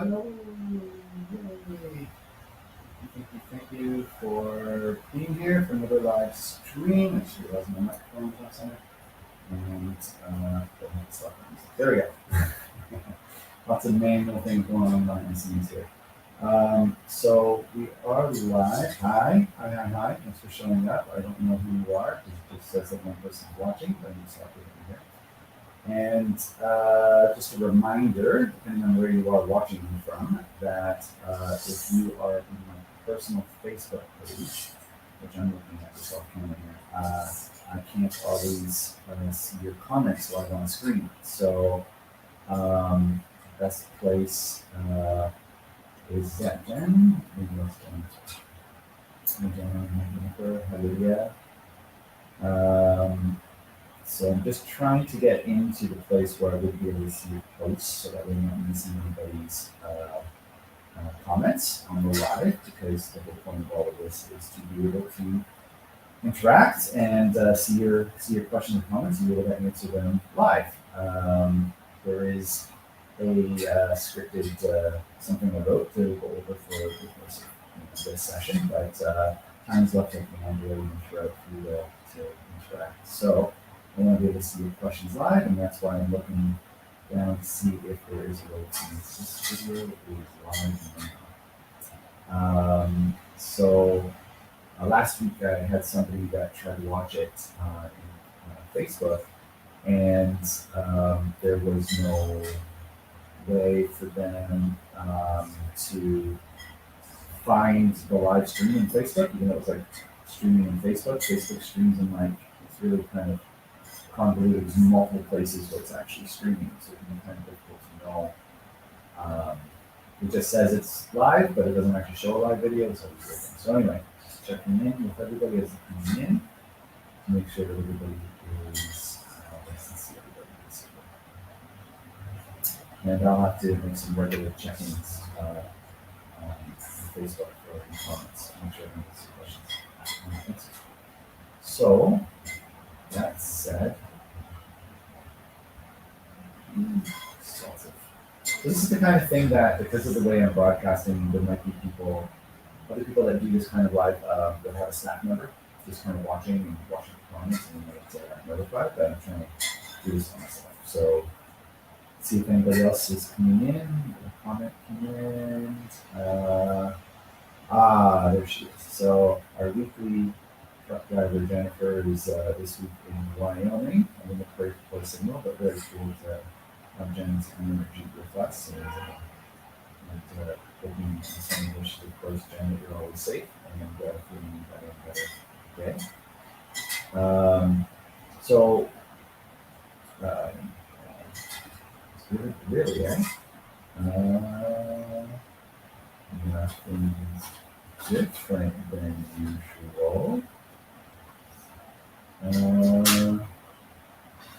Hello. Yay. Thank you for being here for another live stream. I just realized my microphone was off center. And there we go. Lots of manual things going on behind the scenes here. So we are live. Hi. Thanks for showing up. I don't know who you are. It just says that one person's watching, but I'm just happy to be here. And just a reminder, depending on where you are watching me from, that if you are in my personal Facebook page, which I'm looking at this off camera here, I can't always see your comments live on screen. So best place is that Jen? Maybe that's Jen. Hallelujah. So I'm just trying to get into the place where I would be able to see your posts so that we're not missing anybody's comments on the live, because the whole point of all of this is to be able to interact and see your questions and comments and be able to answer them live. There is a scripted something I wrote to go over for this session, but time's left at the end really throughout to interact. So I want to be able to see your questions live, and that's why I'm looking down to see if there is a way to use this video is live. So last week I had somebody that tried to watch it in Facebook, and there was no way for them to find the live stream in Facebook, even though it was like streaming in Facebook. Facebook streams in like, it's really kind of convoluted. There's multiple places where it's actually streaming, so it can be kind of difficult to know. It just says it's live, but it doesn't actually show a live video. So anyway, just checking in with everybody as they come in to make sure that everybody is see everybody. And I'll have to make some regular check-ins on Facebook for any comments. Make sure I can see questions. So that said, this is the kind of thing that, because of the way I'm broadcasting, there might be other people that do this kind of live, that have a staff member, just kind of watching the comments and get notified that I'm trying to do this on myself. So see if anybody else is coming in. A comment came in. There she is. So our weekly truck driver Jennifer is this week in Wyoming. I'm in the Prairie Place Signal, but very cool to have Jen's energy with us. And hoping in some wish to close Jen that you're always safe and feeling better and better. Okay. So really, eh? Nothing different than usual.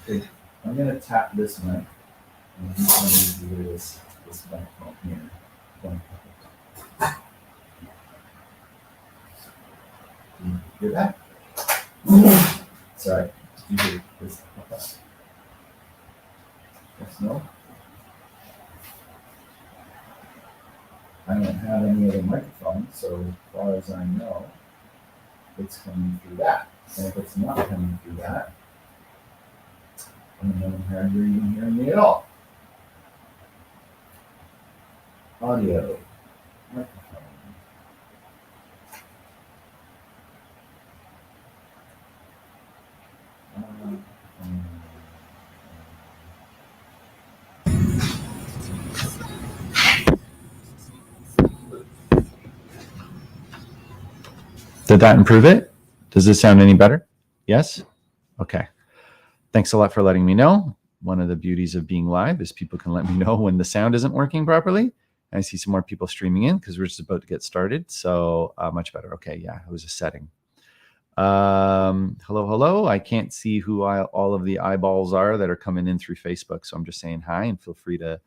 Okay, I'm gonna tap this mic, and I'm going to do this microphone here. Can you hear that? Sorry, did you hear this? Yes, no? I don't have any other microphone, so as far as I know, it's coming through that. And if it's not coming through that, I don't know how you're even hearing me at all. Audio, microphone. Did that improve it? Does this sound any better? Yes? Okay. Thanks a lot for letting me know. One of the beauties of being live is people can let me know when the sound isn't working properly. I see some more people streaming in because we're just about to get started. So much better. Okay, yeah, it was a setting. Hello. I can't see who all of the eyeballs are that are coming in through Facebook. So I'm just saying hi, and feel free to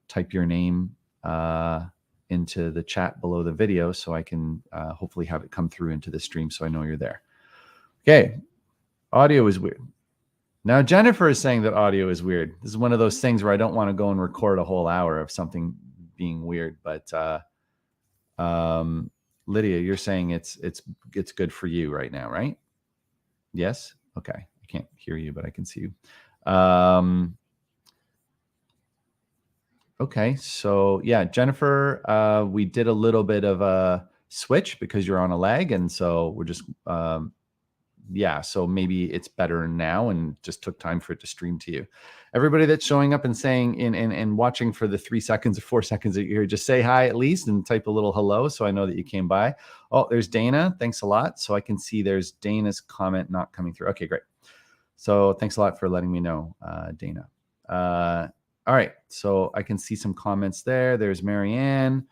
type your name into the chat below the video so I can hopefully have it come through into the stream so I know you're there. Okay, audio is weird. Now Jennifer is saying that audio is weird. This is one of those things where I don't want to go and record a whole hour of something being weird. But Lydia, you're saying it's good for you right now, right? Yes. Okay. I can't hear you, but I can see you. Okay. So yeah, Jennifer, we did a little bit of a switch because you're on a lag, and so we're just yeah, so maybe it's better now and just took time for it to stream to you. Everybody that's showing up and saying and watching for the 3 seconds or 4 seconds that you're here, just say hi at least and type a little hello so I know that you came by. Oh, there's Dana. Thanks a lot. So I can see there's Dana's comment not coming through. Okay, great. So thanks a lot for letting me know, Dana. All right, so I can see some comments there. There's Marianne.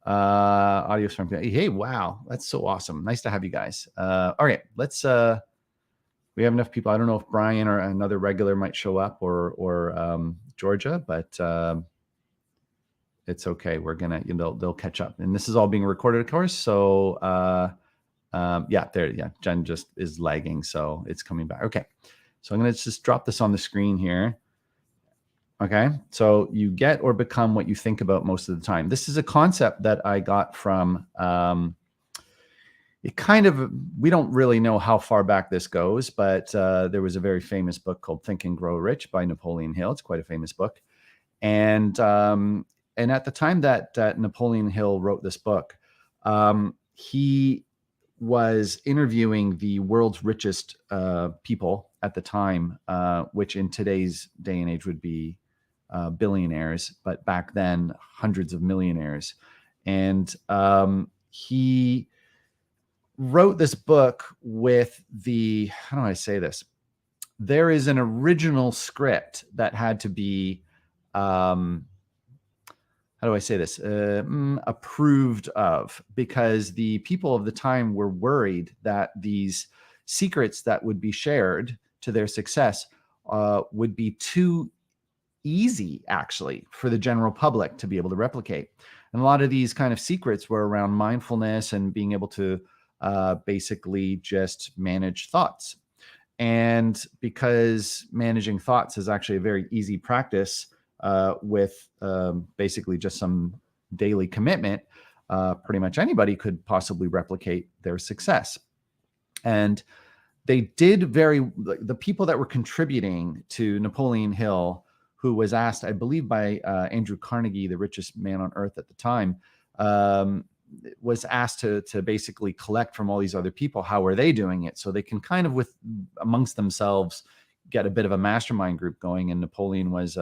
Audio from, hey, wow, that's so awesome. Nice to have you guys. All right, let's we have enough people. I don't know if Brian or another regular might show up or Georgia, but it's okay. We're gonna, they'll catch up, and this is all being recorded, of course. So yeah, Jen just is lagging, so it's coming back. Okay, so I'm gonna just drop this on the screen here. Okay, so you get or become what you think about most of the time. This is a concept that I got from, we don't really know how far back this goes, but there was a very famous book called Think and Grow Rich by Napoleon Hill. It's quite a famous book. And at the time that Napoleon Hill wrote this book, he was interviewing the world's richest people at the time, which in today's day and age would be billionaires, but back then hundreds of millionaires. And he wrote this book with how do I say this? There is an original script that had to be, how do I say this? Approved of, because the people of the time were worried that these secrets that would be shared to their success would be too easy, actually, for the general public to be able to replicate. And a lot of these kind of secrets were around mindfulness and being able to basically just manage thoughts. And because managing thoughts is actually a very easy practice with basically just some daily commitment, pretty much anybody could possibly replicate their success. And they did the people that were contributing to Napoleon Hill, who was asked, I believe, by Andrew Carnegie, the richest man on earth at the time, was asked to basically collect from all these other people, how are they doing it? So they can kind of amongst themselves get a bit of a mastermind group going. And Napoleon was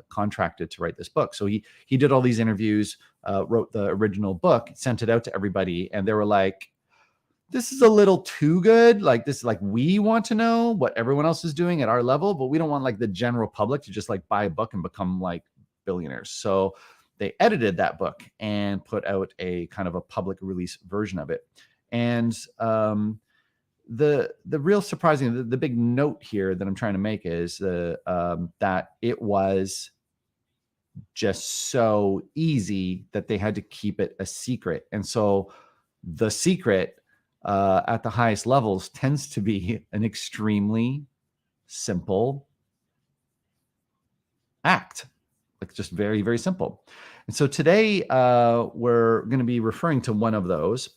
contracted to write this book. So he did all these interviews, wrote the original book, sent it out to everybody. And they were like, this is a little too good. Like, this, like, we want to know what everyone else is doing at our level, but we don't want like the general public to just like buy a book and become like billionaires. So they edited that book and put out a kind of a public release version of it. And the real surprising, the big note here that I'm trying to make is that it was just so easy that they had to keep it a secret. And so the secret at the highest levels tends to be an extremely simple act. Like, just very, very simple. And so today we're going to be referring to one of those,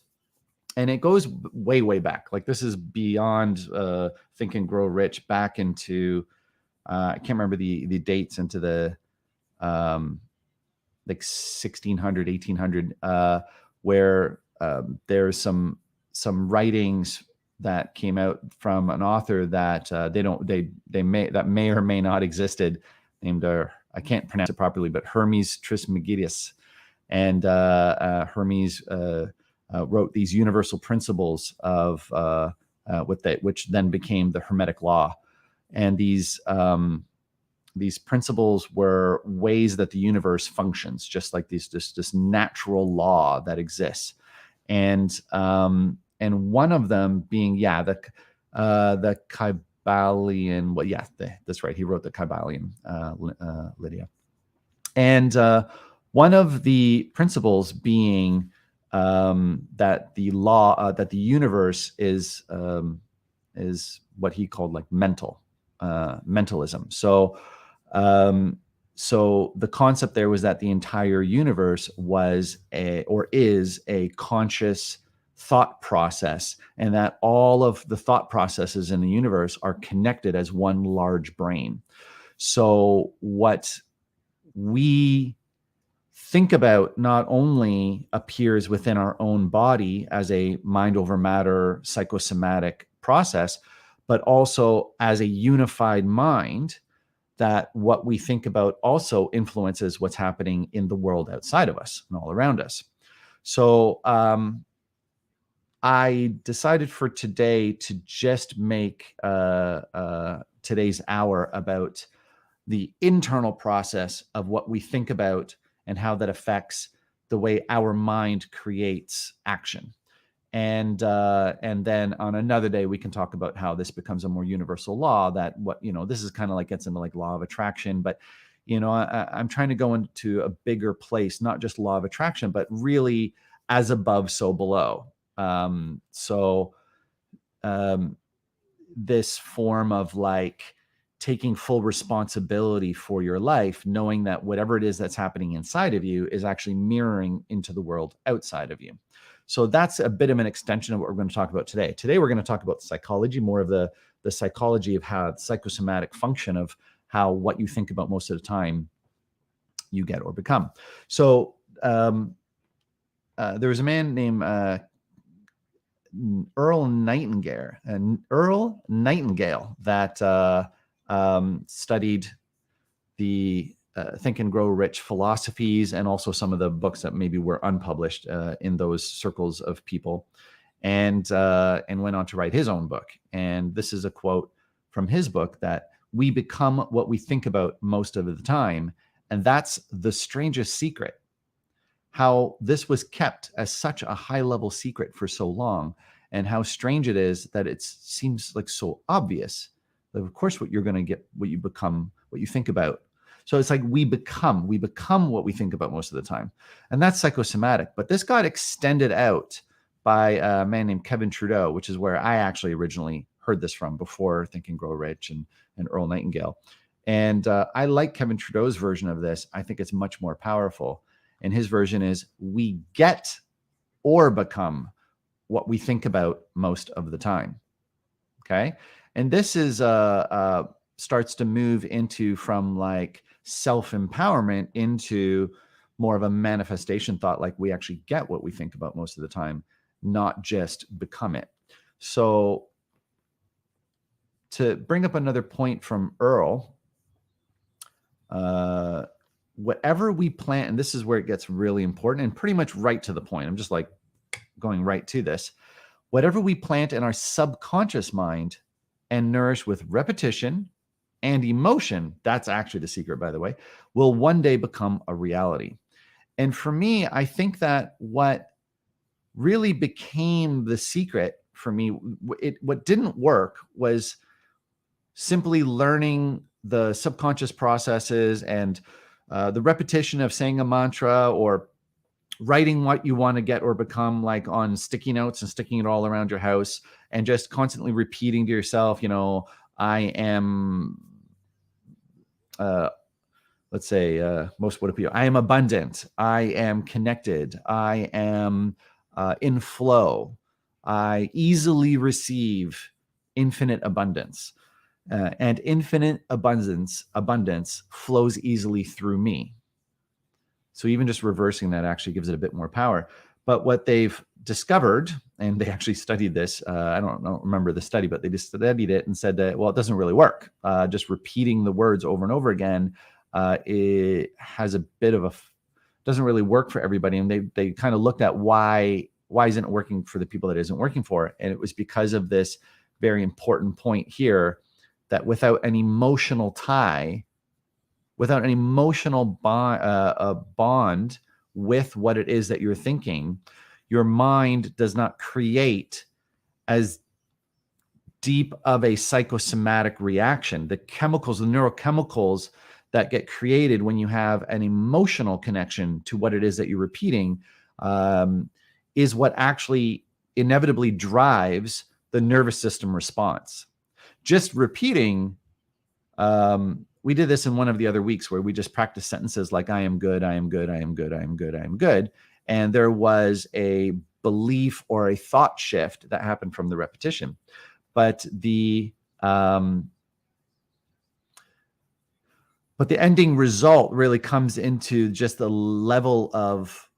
and it goes way, way back. Like, this is beyond Think and Grow Rich, back into, I can't remember the dates, into the like 1600, 1800, where there's some writings that came out from an author that they may or may not existed, named I can't pronounce it properly, but Hermes Trismegistus. And Hermes wrote these universal principles of which then became the Hermetic Law. And these principles were ways that the universe functions, just like this natural law that exists. And one of them being, the Kybalion. Well, that's right. He wrote the Kybalion, Lydia. And one of the principles being that the law, that the universe is what he called like mentalism. So So the concept there was that the entire universe was is a conscious thought process, and that all of the thought processes in the universe are connected as one large brain. So what we think about not only appears within our own body as a mind over matter psychosomatic process, but also as a unified mind, that what we think about also influences what's happening in the world outside of us and all around us. So I decided for today to just make today's hour about the internal process of what we think about and how that affects the way our mind creates action. And then on another day we can talk about how this becomes a more universal law, that this is kind of like gets into like law of attraction, but I'm trying to go into a bigger place, not just law of attraction, but really as above so below. This form of like taking full responsibility for your life, knowing that whatever it is that's happening inside of you is actually mirroring into the world outside of you. So that's a bit of an extension of what we're going to talk about today. Today, we're going to talk about psychology, more of the psychology of how psychosomatic function of how what you think about most of the time you get or become. So there was a man named Earl Nightingale that studied the Think and Grow Rich philosophies, and also some of the books that maybe were unpublished in those circles of people, and went on to write his own book. And this is a quote from his book, that we become what we think about most of the time, and that's the strangest secret. How this was kept as such a high-level secret for so long, and how strange it is that it seems like so obvious that, of course, what you're going to get, what you become, what you think about. So it's like we become what we think about most of the time. And that's psychosomatic. But this got extended out by a man named Kevin Trudeau, which is where I actually originally heard this from before Think and Grow Rich and Earl Nightingale. And I like Kevin Trudeau's version of this. I think it's much more powerful. And his version is, we get or become what we think about most of the time. Okay. And this is starts to move into from like self-empowerment into more of a manifestation thought, like we actually get what we think about most of the time, not just become it. So to bring up another point from Earl, whatever we plant, and this is where it gets really important and pretty much right to the point. I'm just like going right to this. Whatever we plant in our subconscious mind and nourish with repetition and emotion, that's actually the secret, by the way, will one day become a reality. And for me, I think that what really became the secret for me, what didn't work was simply learning the subconscious processes and the repetition of saying a mantra or writing what you want to get or become, like on sticky notes and sticking it all around your house and just constantly repeating to yourself, I am, let's say, most would appeal. I am abundant. I am connected. I am in flow. I easily receive infinite abundance. And infinite abundance flows easily through me. So even just reversing that actually gives it a bit more power. But what they've discovered, and they actually studied this, I don't remember the study, but they just studied it and said that, well, it doesn't really work. Just repeating the words over and over again, it has a bit of doesn't really work for everybody. And they kind of looked at why isn't it working for the people that isn't working for? And it was because of this very important point here, that without an emotional tie, without an emotional bond with what it is that you're thinking, your mind does not create as deep of a psychosomatic reaction. The chemicals, the neurochemicals that get created when you have an emotional connection to what it is that you're repeating is what actually inevitably drives the nervous system response. Just repeating we did this in one of the other weeks where we just practiced sentences like, I am good, I am good, I am good, I am good, I am good. And there was a belief or a thought shift that happened from the repetition. But the ending result really comes into just the level of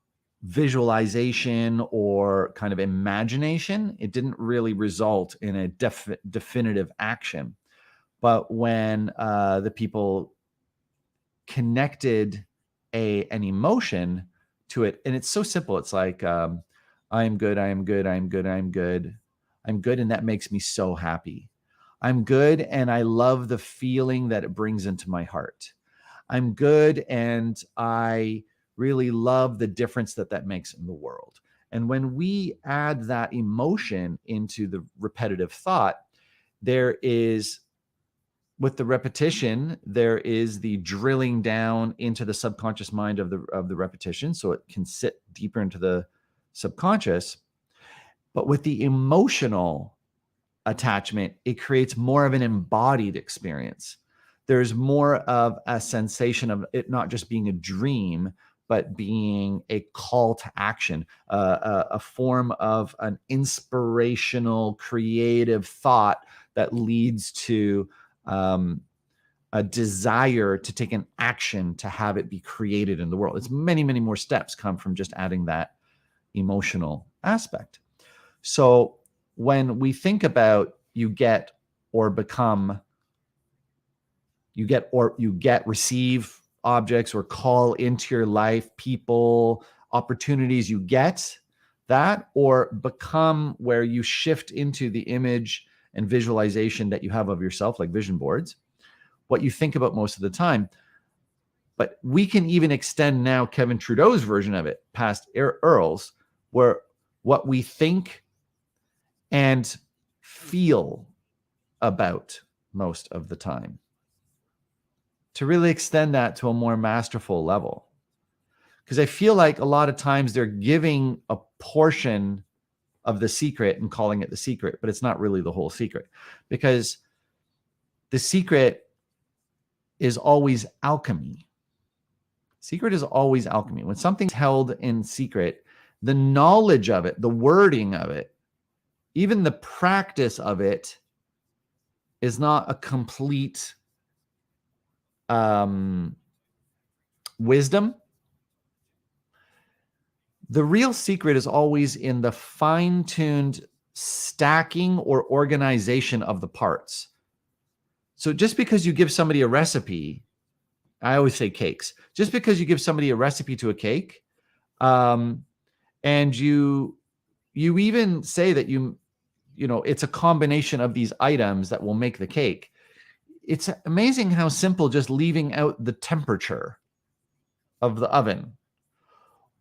visualization or kind of imagination. It didn't really result in a definitive action. But when the people connected an emotion to it, and it's so simple. It's like, I am good, I am good, I am good, I am good. I'm good, and that makes me so happy. I'm good, and I love the feeling that it brings into my heart. I'm good, and I really love the difference that makes in the world. And when we add that emotion into the repetitive thought, there is, with the repetition, there is the drilling down into the subconscious mind of the repetition, so it can sit deeper into the subconscious. But with the emotional attachment, it creates more of an embodied experience. There's more of a sensation of it not just being a dream, but being a call to action, a form of an inspirational, creative thought that leads to a desire to take an action to have it be created in the world. It's many, many more steps come from just adding that emotional aspect. So when we think about you get, receive objects, or call into your life people, opportunities, you get that, or become, where you shift into the image and visualization that you have of yourself, like vision boards, what you think about most of the time. But we can even extend now Kevin Trudeau's version of it past Earl's, where what we think and feel about most of the time, to really extend that to a more masterful level. Because I feel like a lot of times they're giving a portion of the secret and calling it the secret, but it's not really the whole secret, because the secret is always alchemy. Secret is always alchemy. When something's held in secret, the knowledge of it, the wording of it, even the practice of it is not a complete wisdom. The real secret is always in the fine-tuned stacking or organization of the parts. So just because you give somebody a recipe, I always say cakes, just because you give somebody a recipe to a cake, and you even say that it's a combination of these items that will make the cake. It's amazing how simple just leaving out the temperature of the oven,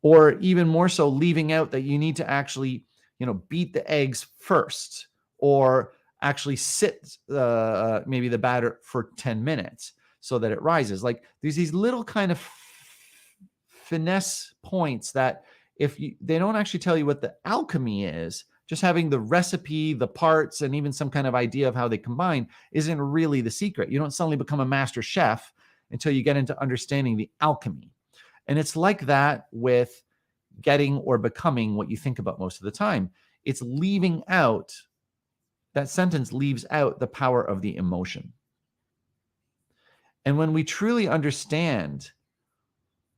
or even more so leaving out that you need to actually, beat the eggs first, or actually sit maybe the batter for 10 minutes so that it rises. Like, there's these little kind of finesse points that they don't actually tell you what the alchemy is. Just having the recipe, the parts, and even some kind of idea of how they combine isn't really the secret. You don't suddenly become a master chef until you get into understanding the alchemy. And it's like that with getting or becoming what you think about most of the time. It's leaving out, that sentence leaves out the power of the emotion. And when we truly understand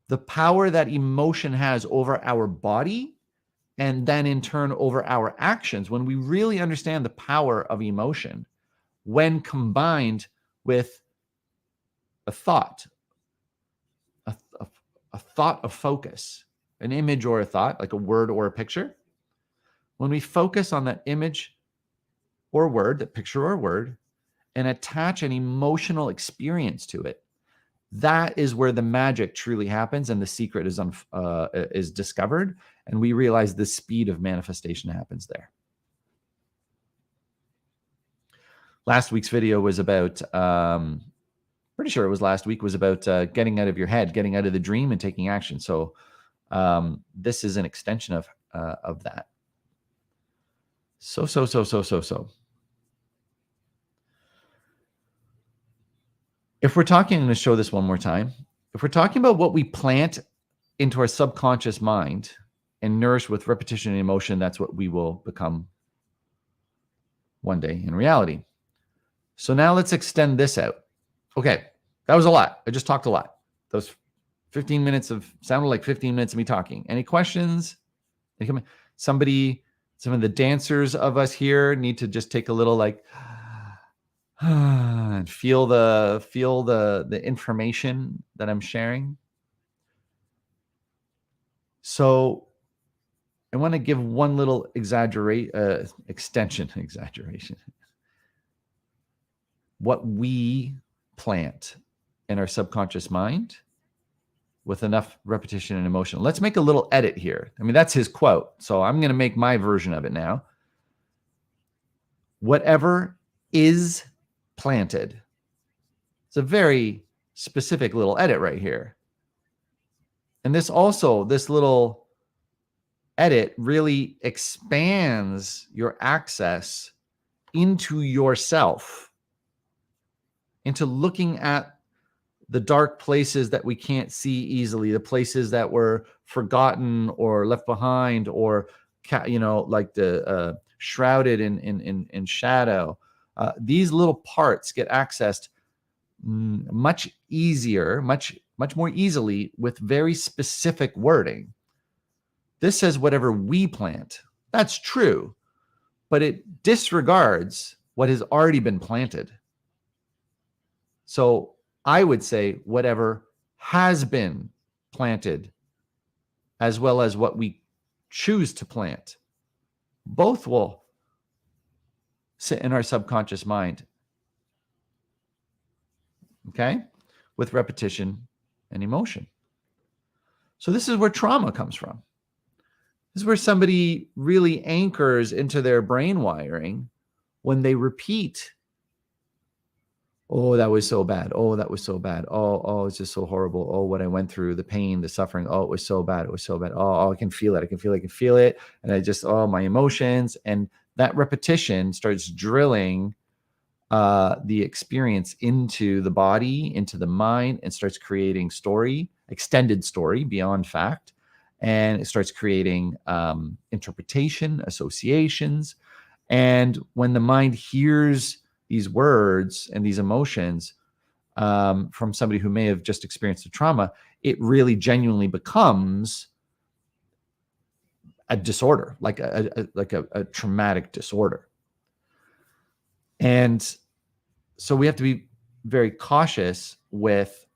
the power that emotion has over our body, and then in turn over our actions, when we really understand the power of emotion, when combined with a thought, a thought of focus, an image or a thought, like a word or a picture, when we focus on that image or word, that picture or word, and attach an emotional experience to it, that is where the magic truly happens, and the secret is discovered, and we realize the speed of manifestation happens there. Last week's video was about, pretty sure it was last week, was about getting out of your head, getting out of the dream and taking action. So this is an extension of that. So. If we're talking, I'm going to show this one more time. If we're talking about what we plant into our subconscious mind and nourish with repetition and emotion, that's what we will become one day in reality. So now let's extend this out. Okay, that was a lot. I just talked a lot. Those 15 minutes sounded like 15 minutes of me talking. Any questions? Some of the dancers of us here need to just take a little and feel the information that I'm sharing. So I want to give one little extension. What we plant in our subconscious mind with enough repetition and emotion. Let's make a little edit here. I mean, that's his quote. So I'm going to make my version of it now. Whatever is planted. It's a very specific little edit right here. And this little edit really expands your access into yourself, into looking at the dark places that we can't see easily, the places that were forgotten or left behind, or shrouded in shadow. These little parts get accessed much easier, much more easily with very specific wording. This says whatever we plant. That's true, but it disregards what has already been planted. So I would say whatever has been planted, as well as what we choose to plant, both will sit in our subconscious mind. Okay? With repetition and emotion. So this is where trauma comes from. This is where somebody really anchors into their brain wiring when they repeat, oh, that was so bad. Oh, that was so bad. Oh, it's just so horrible. Oh, what I went through, the pain, the suffering. Oh, it was so bad. It was so bad. Oh, I can feel it. I can feel it. And my emotions. And that repetition starts drilling the experience into the body, into the mind, and starts creating story, extended story beyond fact. And it starts creating interpretation, associations. And when the mind hears these words and these emotions from somebody who may have just experienced a trauma, it really genuinely becomes a disorder, like a traumatic disorder. And so we have to be very cautious with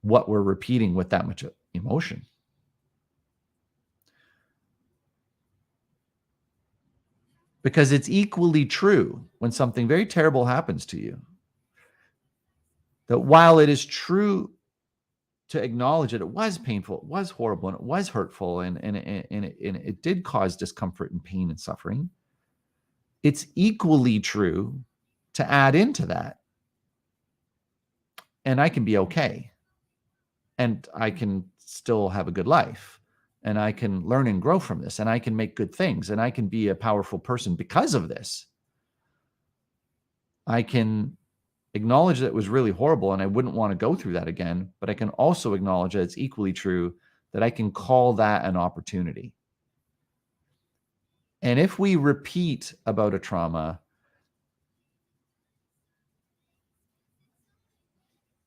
what we're repeating with that much emotion. Because it's equally true when something very terrible happens to you, that while it is true to acknowledge that it was painful, it was horrible, and it was hurtful, and it did cause discomfort and pain and suffering, it's equally true to add into that, and I can be okay, and I can still have a good life, and I can learn and grow from this, and I can make good things, and I can be a powerful person because of this. I can acknowledge that it was really horrible and I wouldn't want to go through that again, but I can also acknowledge that it's equally true that I can call that an opportunity. And if we repeat about a trauma,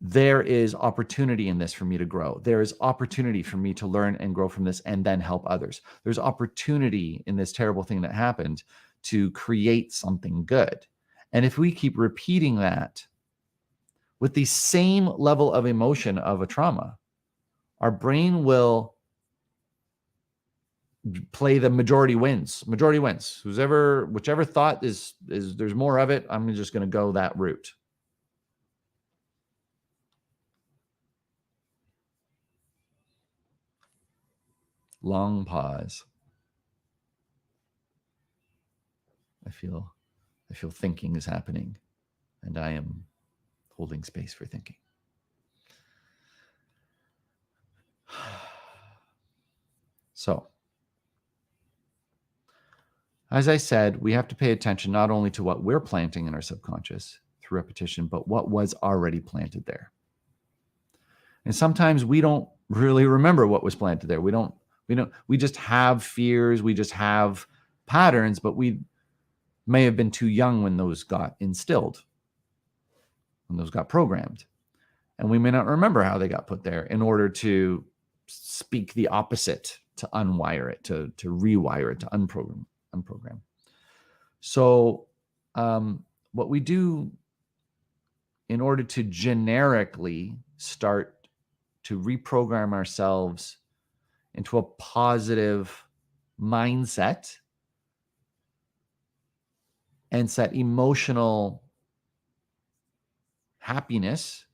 there is opportunity in this for me to grow. There is opportunity for me to learn and grow from this and then help others. There's opportunity in this terrible thing that happened to create something good. And if we keep repeating that with the same level of emotion of a trauma, our brain will play the majority wins. Majority wins. Whichever thought is there's more of it, I'm just going to go that route. Long pause. I feel thinking is happening, and I am holding space for thinking. So, as I said, we have to pay attention not only to what we're planting in our subconscious, through repetition, but what was already planted there. And sometimes we don't really remember what was planted there. We just have fears, we just have patterns, but we may have been too young when those got instilled, when those got programmed. And we may not remember how they got put there in order to speak the opposite, to unwire it, to rewire it, to unprogram. So what we do in order to generically start to reprogram ourselves into a positive mindset and set emotional happiness,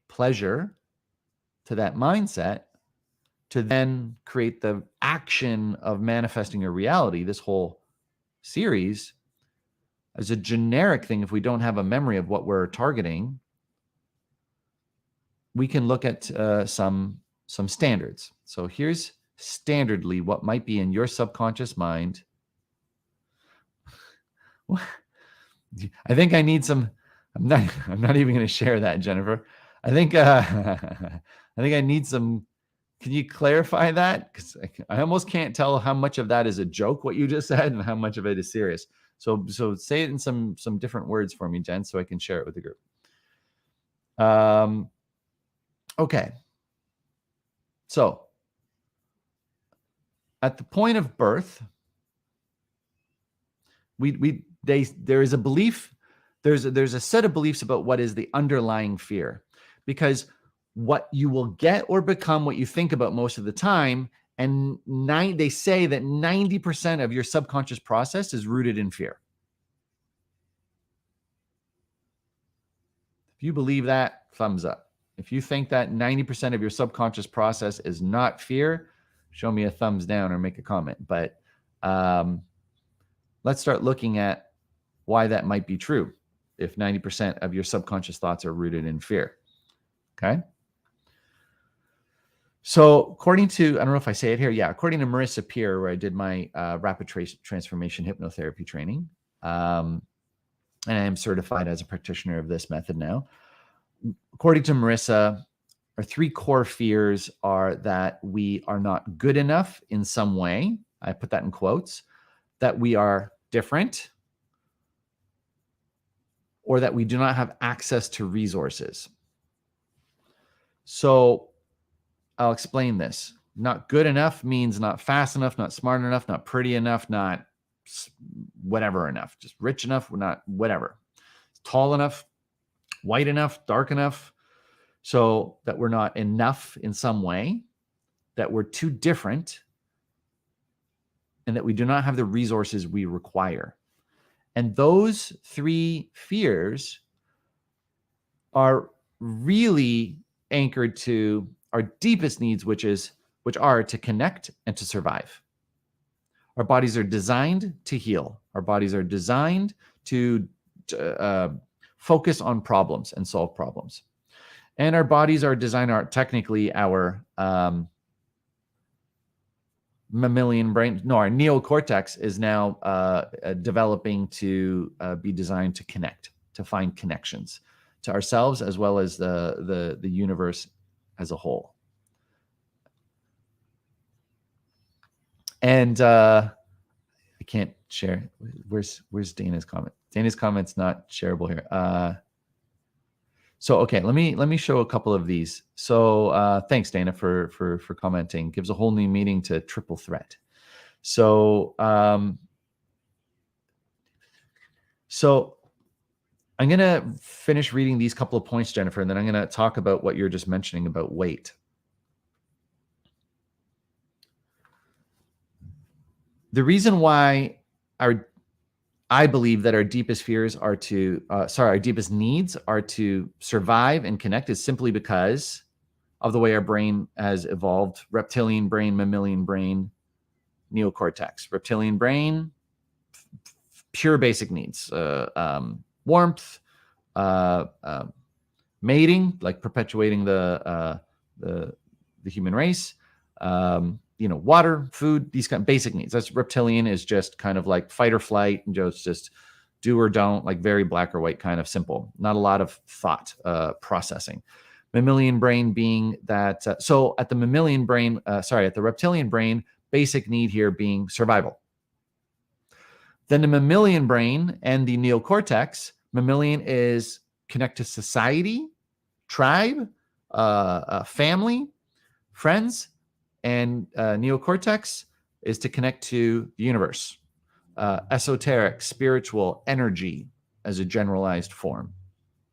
pleasure to that mindset, to then create the action of manifesting your reality, this whole series, as a generic thing, if we don't have a memory of what we're targeting, we can look at some standards. So here's standardly what might be in your subconscious mind. I think I need some. I'm not even going to share that, Jennifer. I think I need some. Can you clarify that? Because I almost can't tell how much of that is a joke, what you just said, and how much of it is serious. So say it in some different words for me, Jen, so I can share it with the group. Okay. So at the point of birth, there is a belief. There's a set of beliefs about what is the underlying fear, because what you will get or become what you think about most of the time. And they say that 90% of your subconscious process is rooted in fear. If you believe that, thumbs up. If you think that 90% of your subconscious process is not fear, show me a thumbs down or make a comment. But let's start looking at why that might be true if 90% of your subconscious thoughts are rooted in fear. Okay? So according to, I don't know if I say it here. Yeah. According to Marissa Peer, where I did my rapid transformation hypnotherapy training, and I am certified as a practitioner of this method now. According to Marissa, our three core fears are that we are not good enough in some way. I put that in quotes. That we are different, or that we do not have access to resources. So I'll explain this. Not good enough means not fast enough, not smart enough, not pretty enough, not whatever enough, just rich enough, not whatever. Tall enough, white enough, dark enough. So that we're not enough in some way, that we're too different, and that we do not have the resources we require. And those three fears are really anchored to our deepest needs, which are to connect and to survive. Our bodies are designed to heal. Our bodies are designed to focus on problems and solve problems. And our bodies are designed, technically our mammalian brain, no, our neocortex is now developing to be designed to connect, to find connections to ourselves as well as the universe as a whole. And I can't share. Where's Dana's comment? Dana's comment's not shareable here. So okay, let me show a couple of these. So thanks, Dana, for commenting. Gives a whole new meaning to triple threat. So I'm gonna finish reading these couple of points, Jennifer, and then I'm gonna talk about what you're just mentioning about weight. The reason why I believe that our deepest fears are our deepest needs are to survive and connect is simply because of the way our brain has evolved. Reptilian brain, mammalian brain, neocortex. Reptilian brain, pure basic needs. Warmth, mating, like perpetuating the human race, water, food, these kind of basic needs. That's reptilian is just kind of like fight or flight, and just do or don't, like very black or white, kind of simple, not a lot of thought processing. Mammalian brain being that, so at the mammalian brain, at the reptilian brain, basic need here being survival. Then the mammalian brain and the neocortex, mammalian is connect to society, tribe, family, friends, and neocortex is to connect to the universe, esoteric, spiritual, energy as a generalized form.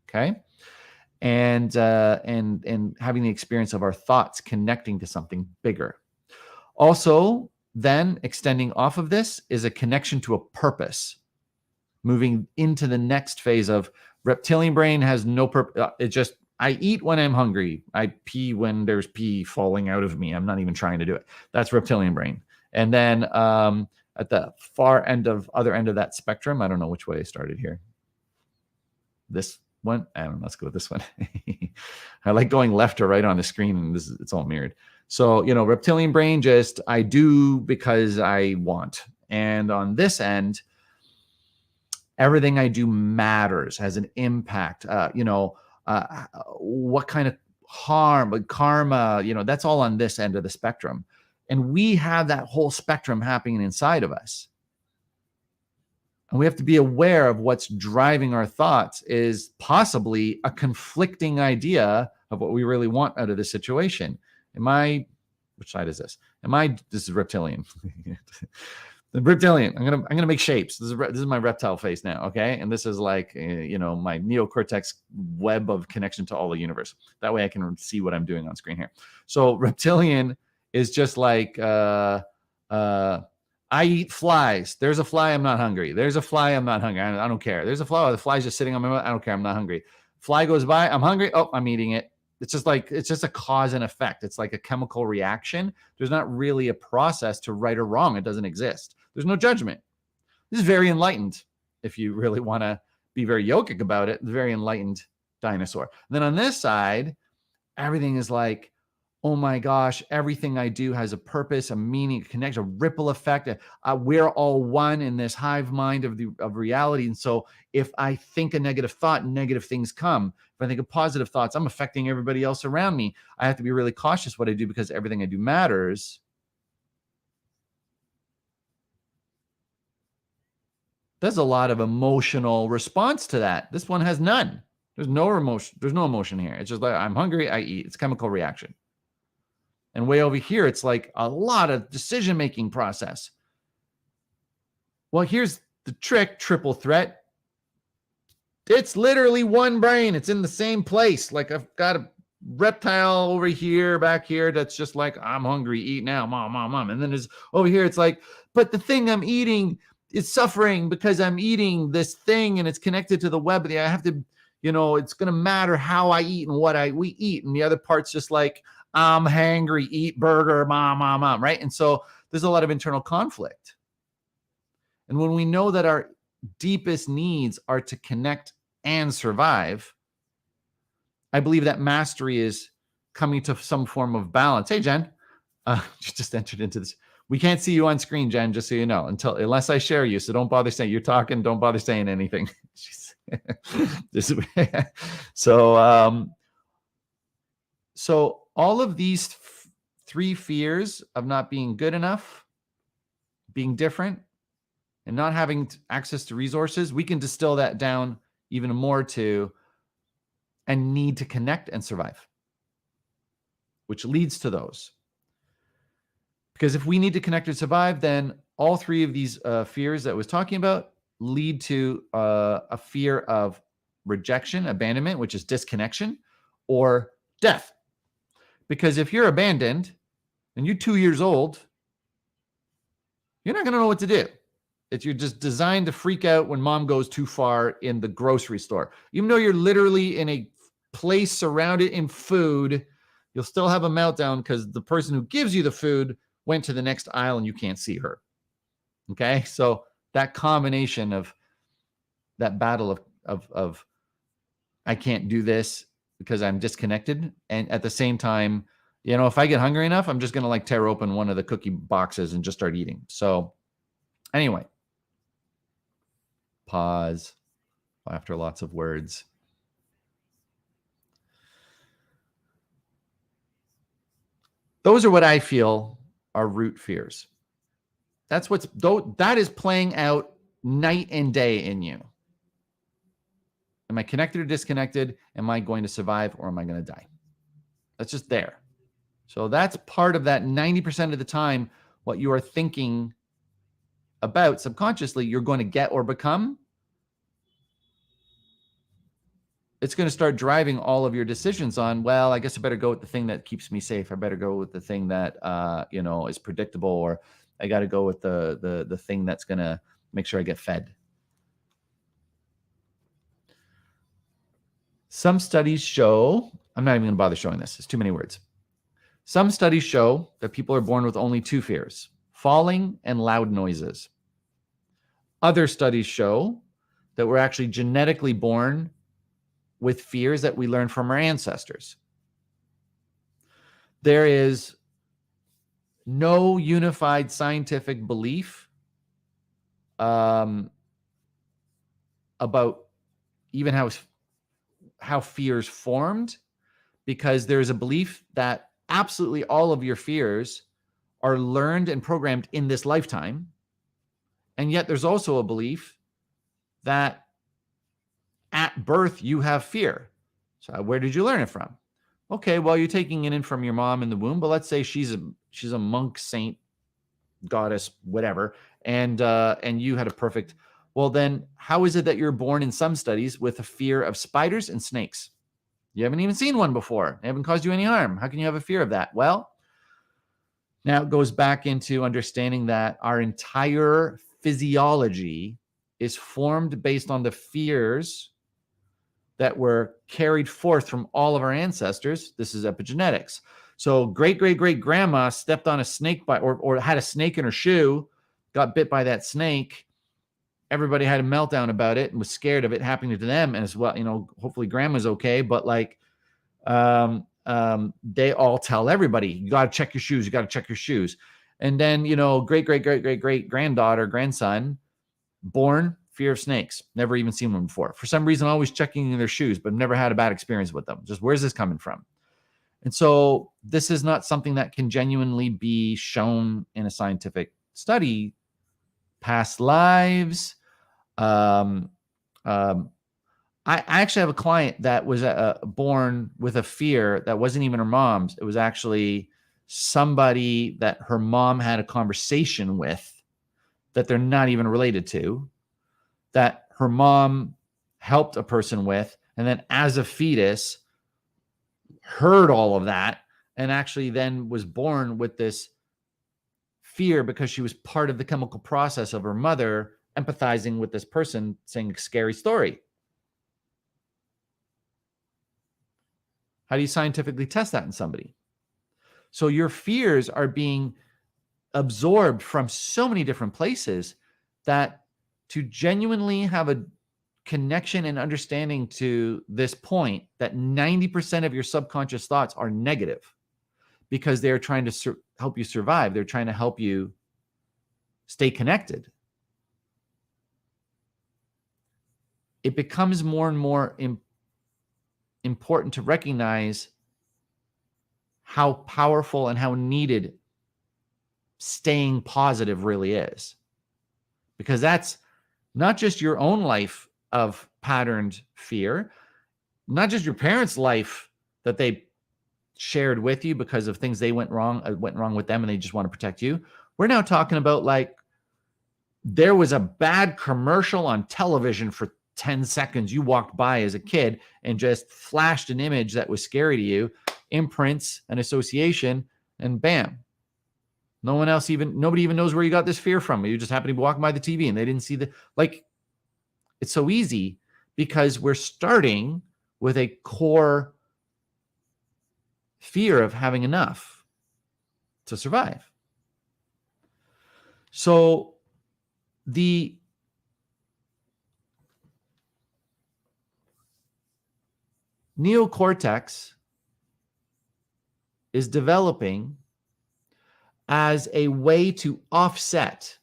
Okay. And having the experience of our thoughts connecting to something bigger. Also, then extending off of this is a connection to a purpose, moving into the next phase of reptilian brain has no purpose. It just, I eat when I'm hungry. I pee when there's pee falling out of me. I'm not even trying to do it. That's reptilian brain. And then at the other end of that spectrum, I don't know which way I started here. This one, I don't know, let's go with this one. I like going left or right on the screen, and it's all mirrored. So, reptilian brain, just I do because I want. And on this end, everything I do matters, has an impact. What kind of harm, karma, that's all on this end of the spectrum. And we have that whole spectrum happening inside of us. And we have to be aware of what's driving our thoughts is possibly a conflicting idea of what we really want out of this situation. Which side is this? This is reptilian. The reptilian, I'm gonna make shapes. This is my reptile face now, okay? And this is like, my neocortex web of connection to all the universe. That way I can see what I'm doing on screen here. So reptilian is just like, I eat flies. There's a fly, I'm not hungry. There's a fly, I'm not hungry. I don't care. There's a fly, the fly's just sitting on my mouth. I don't care, I'm not hungry. Fly goes by, I'm hungry. Oh, I'm eating it. It's just a cause and effect. It's like a chemical reaction. There's not really a process to right or wrong. It doesn't exist. There's no judgment. This is very enlightened. If you really want to be very yogic about it, the very enlightened dinosaur. And then on this side, everything is like, oh my gosh, everything I do has a purpose, a meaning, a connection, a ripple effect. We're all one in this hive mind of reality. And so if I think a negative thought, negative things come. If I think of positive thoughts, I'm affecting everybody else around me. I have to be really cautious what I do because everything I do matters. There's a lot of emotional response to that. This one has none. There's no emotion. There's no emotion here. It's just like, I'm hungry, I eat. It's a chemical reaction. And way over here, it's like a lot of decision-making process. Well, here's the trick, triple threat. It's literally one brain. It's in the same place. Like I've got a reptile over here, back here, that's just like, I'm hungry, eat now, mom. And then there's over here, it's like, but the thing I'm eating is suffering because I'm eating this thing and it's connected to the web. I have to, it's going to matter how I eat and what we eat. And the other part's just like, I'm hangry, eat burger, mom, right? And so there's a lot of internal conflict. And when we know that our deepest needs are to connect and survive, I believe that mastery is coming to some form of balance. Hey, Jen, you just entered into this. We can't see you on screen, Jen, just so you know, unless I share you. So don't bother saying you're talking. Don't bother saying anything. So all of these three fears of not being good enough, being different, and not having access to resources, we can distill that down even more to and need to connect and survive, which leads to those. Because if we need to connect and survive, then all three of these fears that I was talking about lead to a fear of rejection, abandonment, which is disconnection, or death. Because if you're abandoned and you're 2 years old, you're not going to know what to do. You're just designed to freak out when mom goes too far in the grocery store. Even though you're literally in a place surrounded in food, you'll still have a meltdown because the person who gives you the food went to the next aisle and you can't see her. Okay? So that combination of that battle of I can't do this because I'm disconnected. And at the same time, if I get hungry enough, I'm just going to tear open one of the cookie boxes and just start eating. So anyway, Pause after lots of words. Those are what I feel are root fears. That is playing out night and day in you. Am I connected or disconnected? Am I going to survive or am I going to die? That's just there. So that's part of that 90% of the time, what you are thinking about subconsciously, you're going to get or become. It's going to start driving all of your decisions on, well, I guess I better go with the thing that keeps me safe. I better go with the thing that, is predictable, or I got to go with the thing that's going to make sure I get fed. Some studies show, I'm not even going to bother showing this. It's too many words. Some studies show that people are born with only two fears, falling and loud noises. Other studies show that we're actually genetically born with fears that we learn from our ancestors. There is no unified scientific belief about even how fears formed, because there's a belief that absolutely all of your fears are learned and programmed in this lifetime. And yet there's also a belief that at birth you have fear. So where did you learn it from? Okay, well, you're taking it in from your mom in the womb, but let's say she's a monk, saint, goddess, whatever, and you had a perfect. Well, then how is it that you're born in some studies with a fear of spiders and snakes? You haven't even seen one before. They haven't caused you any harm. How can you have a fear of that? Well, now it goes back into understanding that our entire physiology is formed based on the fears that were carried forth from all of our ancestors. This is epigenetics. So great-great-great-grandma stepped on a snake or had a snake in her shoe, got bit by that snake. Everybody had a meltdown about it and was scared of it happening to them. And as well, hopefully grandma's okay. But they all tell everybody, you got to check your shoes. You got to check your shoes. And then, great-great-great-great-great-granddaughter, grandson, born, fear of snakes. Never even seen one before. For some reason, always checking their shoes, but never had a bad experience with them. Just where's this coming from? And so this is not something that can genuinely be shown in a scientific study. Past lives. I actually have a client that was born with a fear that wasn't even her mom's. It was actually somebody that her mom had a conversation with that they're not even related to, that her mom helped a person with, and then as a fetus heard all of that and actually then was born with this fear because she was part of the chemical process of her mother empathizing with this person saying a scary story. How do you scientifically test that in somebody? So your fears are being absorbed from so many different places that to genuinely have a connection and understanding to this point, that 90% of your subconscious thoughts are negative because they're trying to help you survive. They're trying to help you stay connected. It becomes more and more important to recognize how powerful and how needed staying positive really is. Because that's not just your own life of patterned fear, not just your parents' life that they shared with you because of things they went wrong with them and they just want to protect you. We're now talking about there was a bad commercial on television for 10 seconds. You walked by as a kid and just flashed an image that was scary to you, imprints an association, and bam. Nobody even knows where you got this fear from. You just happened to be walking by the TV and they didn't see it's so easy because we're starting with a core fear of having enough to survive. So the neocortex is developing as a way to offset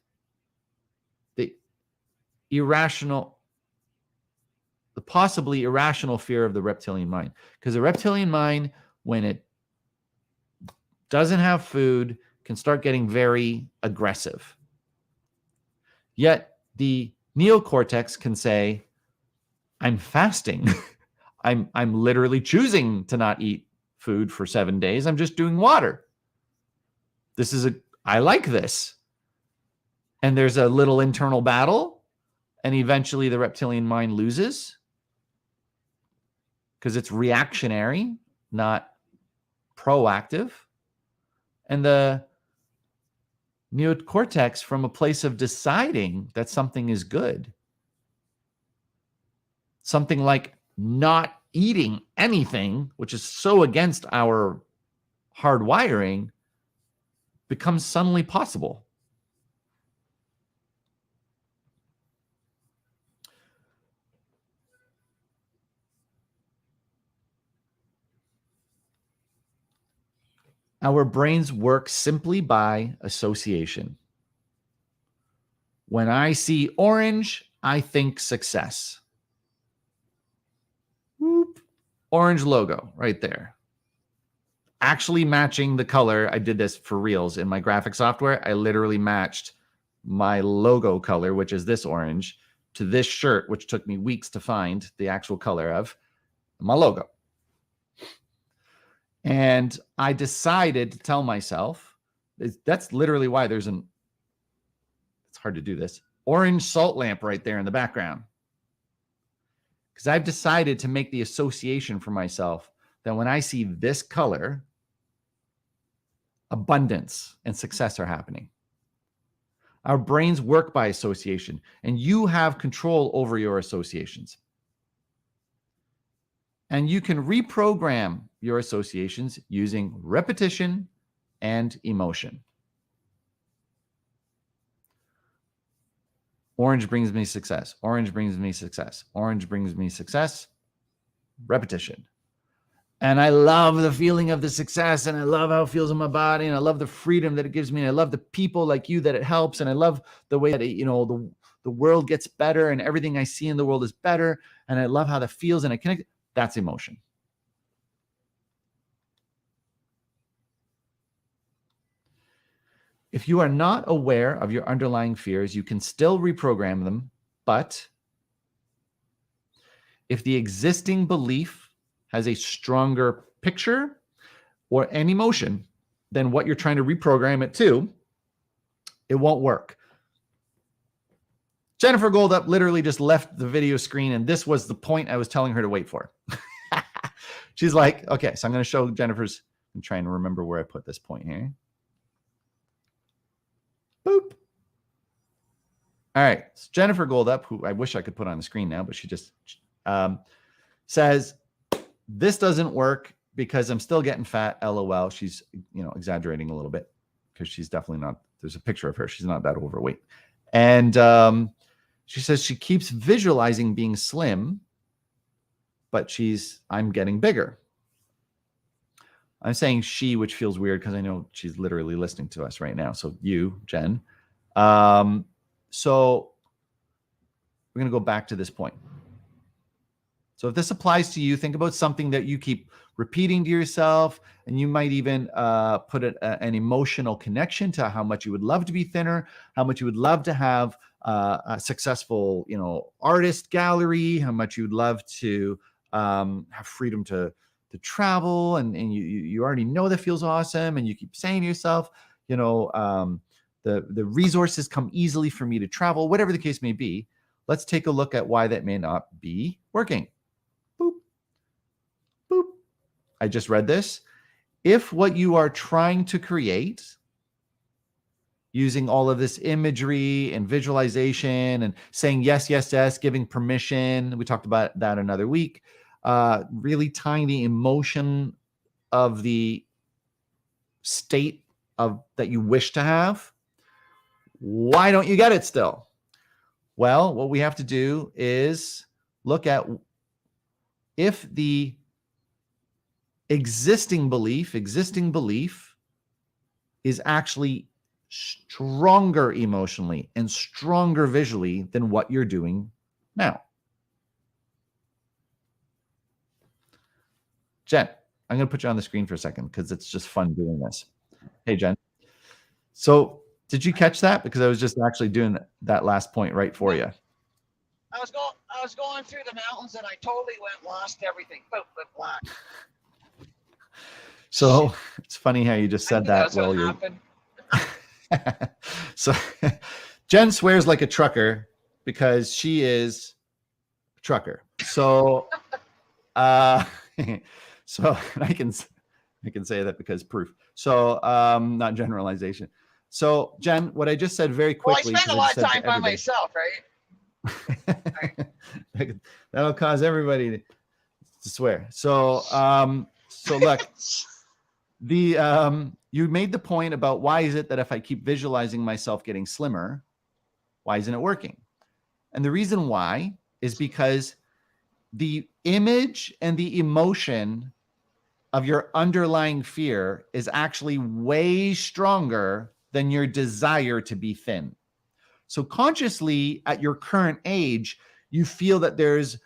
possibly irrational fear of the reptilian mind. Because the reptilian mind, when it doesn't have food, can start getting very aggressive. Yet the neocortex can say, I'm fasting. I'm literally choosing to not eat food for 7 days. I'm just doing water. I like this. And there's a little internal battle, and eventually the reptilian mind loses because it's reactionary, not proactive. And the neocortex, from a place of deciding that something is good, something like not eating anything, which is so against our hardwiring, becomes suddenly possible. Our brains work simply by association. When I see orange, I think success. Whoop. Orange logo right there. Actually matching the color. I did this for reals in my graphic software. I literally matched my logo color, which is this orange, to this shirt, which took me weeks to find the actual color of my logo. And I decided to tell myself, that's literally why it's hard to do this, orange salt lamp right there in the background. Because I've decided to make the association for myself that when I see this color, abundance and success are happening. Our brains work by association, and you have control over your associations. And you can reprogram your associations using repetition and emotion. Orange brings me success. Orange brings me success. Orange brings me success. Repetition. And I love the feeling of the success, and I love how it feels in my body, and I love the freedom that it gives me, and I love the people like you that it helps, and I love the way that the world gets better, and everything I see in the world is better, and I love how that feels, and I connect. That's emotion. If you are not aware of your underlying fears, you can still reprogram them, but if the existing belief has a stronger picture or an emotion than what you're trying to reprogram it to, it won't work. Jennifer Goldup literally just left the video screen, and this was the point I was telling her to wait for. She's like, okay, so I'm going to show Jennifer's. I'm trying to remember where I put this point here. Boop. All right. So Jennifer Goldup, who I wish I could put on the screen now, but she just says, this doesn't work because I'm still getting fat. LOL. She's, exaggerating a little bit because she's definitely not. There's a picture of her. She's not that overweight. And she says she keeps visualizing being slim, but I'm getting bigger. I'm saying she, which feels weird because I know she's literally listening to us right now. So you, Jen. So we're going to go back to this point. So if this applies to you, think about something that you keep repeating to yourself, and you might even put an emotional connection to how much you would love to be thinner, how much you would love to have a successful, artist gallery, how much you'd love to have freedom to travel, and you already know that feels awesome, and you keep saying to yourself, the resources come easily for me to travel, whatever the case may be. Let's take a look at why that may not be working. Boop. Boop. I just read this. If what you are trying to create, using all of this imagery and visualization and saying yes, yes, yes, giving permission, we talked about that another week, really tying the emotion of the state of that you wish to have, why don't you get it still? Well, what we have to do is look at if the existing belief is actually stronger emotionally and stronger visually than what you're doing now. Jen, I'm going to put you on the screen for a second because it's just fun doing this. Hey, Jen. So did you catch that? Because I was just actually doing that last point right for you. I was going through the mountains and I totally lost everything. Boom, went black. So it's funny how you just said that. Well, you. So Jen swears like a trucker because she is a trucker. So, so I can say that because proof. So, not generalization. So, Jen, what I just said very quickly. Well, I spend a lot of time by myself, right? That'll cause everybody to swear. So, so look, you made the point about why is it that if I keep visualizing myself getting slimmer, why isn't it working? And the reason why is because the image and the emotion of your underlying fear is actually way stronger than your desire to be thin. So consciously at your current age, you feel that there's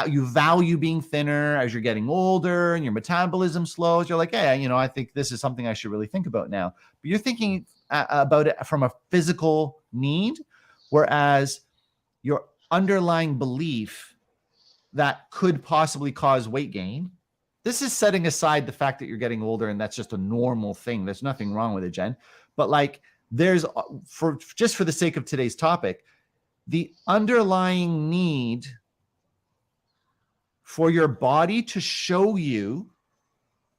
you value being thinner as you're getting older and your metabolism slows. You're like, hey, I think this is something I should really think about now. But you're thinking about it from a physical need, whereas your underlying belief that could possibly cause weight gain. This is setting aside the fact that you're getting older and that's just a normal thing. There's nothing wrong with it, Jen. But like there's, for the sake of today's topic, the underlying need for your body to show you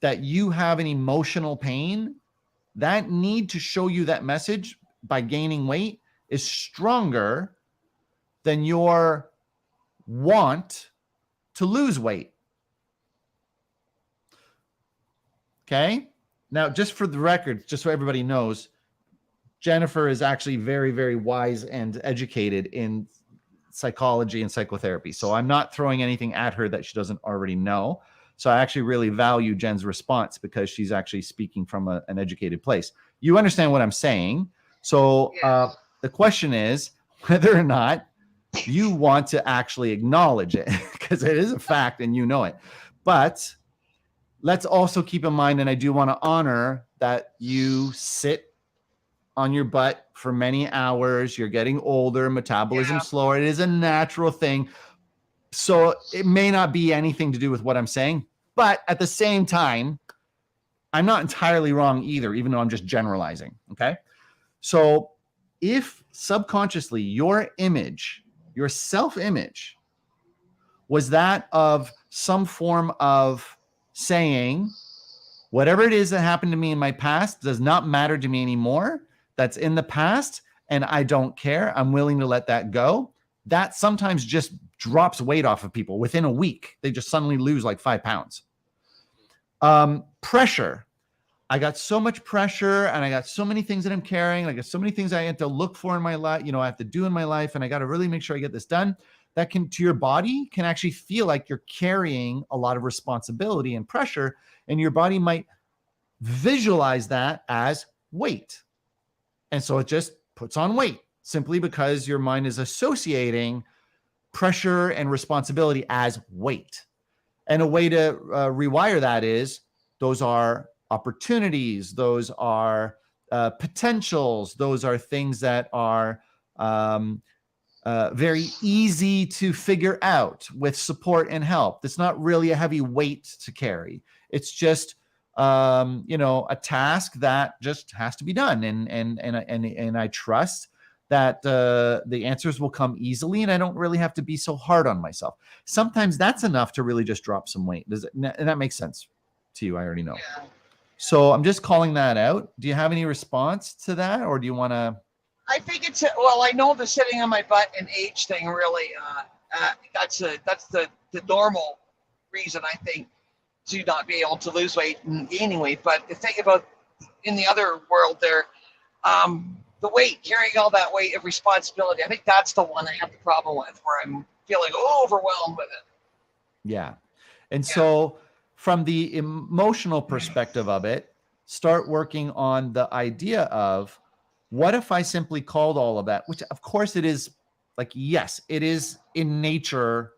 that you have an emotional pain, that need to show you that message by gaining weight is stronger than your want to lose weight. Okay. Now, just for the record, just so everybody knows, Jennifer is actually very, very wise and educated in psychology and psychotherapy. So I'm not throwing anything at her that she doesn't already know. So I actually really value Jen's response because she's actually speaking from an educated place. You understand what I'm saying? So the question is whether or not you want to actually acknowledge it because it is a fact and you know it. But let's also keep in mind, and I do want to honor that you sit on your butt for many hours. You're getting older, metabolism slower. It is a natural thing. So it may not be anything to do with what I'm saying, but at the same time, I'm not entirely wrong either, even though I'm just generalizing. Okay. So if subconsciously your image, your self-image was that of some form of saying, whatever it is that happened to me in my past does not matter to me anymore. That's in the past and I don't care. I'm willing to let that go. That sometimes just drops weight off of people within a week. They just suddenly lose like 5 pounds. Pressure. I got so much pressure and I got so many things that I'm carrying. I got so many things I have to look for in my life, I have to do in my life. And I got to really make sure I get this done. That can, to your body, can actually feel like you're carrying a lot of responsibility and pressure. And your body might visualize that as weight. And so it just puts on weight simply because your mind is associating pressure and responsibility as weight. And a way to rewire that is those are opportunities. Those are potentials. Those are things that are very easy to figure out with support and help. It's not really a heavy weight to carry. It's just a task that just has to be done. And I trust that the answers will come easily and I don't really have to be so hard on myself. Sometimes that's enough to really just drop some weight. And that makes sense to you? I already know. Yeah. So I'm just calling that out. Do you have any response to that or do you want to? I think I know the sitting on my butt and age thing really, that's the normal reason I think to not be able to lose weight and gaining weight. But the thing about in the other world there, the weight, carrying all that weight of responsibility, I think that's the one I have the problem with, where I'm feeling overwhelmed with it. Yeah. And so from the emotional perspective of it, start working on the idea of What if I simply called all of that, which of course it is, like, yes, it is in nature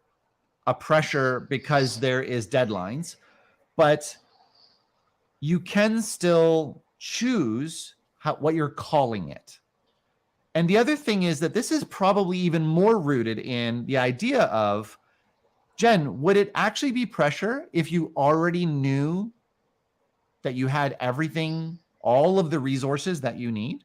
a pressure because there is deadlines, but you can still choose what you're calling it. And the other thing is that this is probably even more rooted in the idea of, Jen, would it actually be pressure if you already knew that you had everything, all of the resources that you need?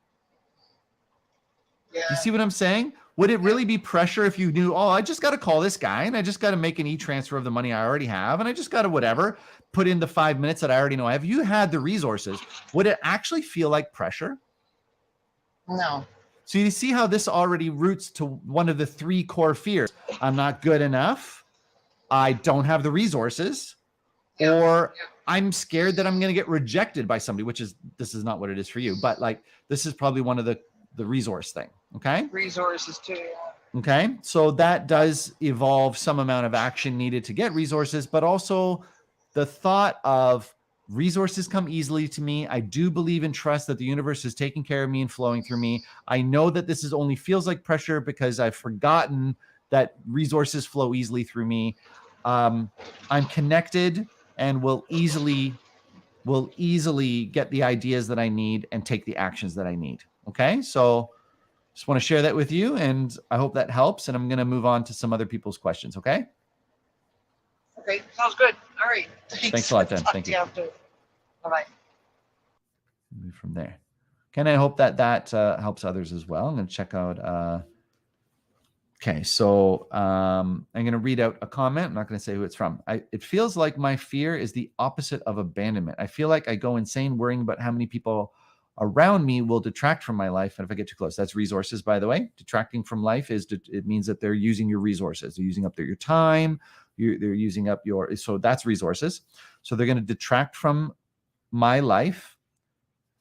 Yeah. You see what I'm saying? Would it really be pressure if you knew, oh, I just got to call this guy and I just got to make an e-transfer of the money I already have and I just got to whatever, put in the 5 minutes that I already know I have? You had the resources. Would it actually feel like pressure? No. So you see how this already roots to one of the 3 core fears. I'm not good enough. I don't have the resources, or I'm scared that I'm going to get rejected by somebody, which is, this is not what it is for you, but like, this is probably one of the resource thing. Okay. Resources too. Okay. So that does evolve some amount of action needed to get resources, but also the thought of resources come easily to me. I do believe and trust that the universe is taking care of me and flowing through me. I know that this is only feels like pressure because I've forgotten that resources flow easily through me. I'm connected and will easily get the ideas that I need and take the actions that I need. Okay. So just want to share that with you, and I hope that helps. And I'm going to move on to some other people's questions. Okay. Okay. Sounds good. All right. Thanks a lot, Dan. Thank you. Bye-bye. Move from there. Okay. And I hope that helps others as well. I'm going to check out, okay, so I'm going to read out a comment. I'm not going to say who it's from. It feels like my fear is the opposite of abandonment. I feel like I go insane worrying about how many people around me will detract from my life. And if I get too close, that's resources, by the way. Detracting from life it means that they're using your resources. They're using up your time. They're using up so that's resources. So they're going to detract from my life.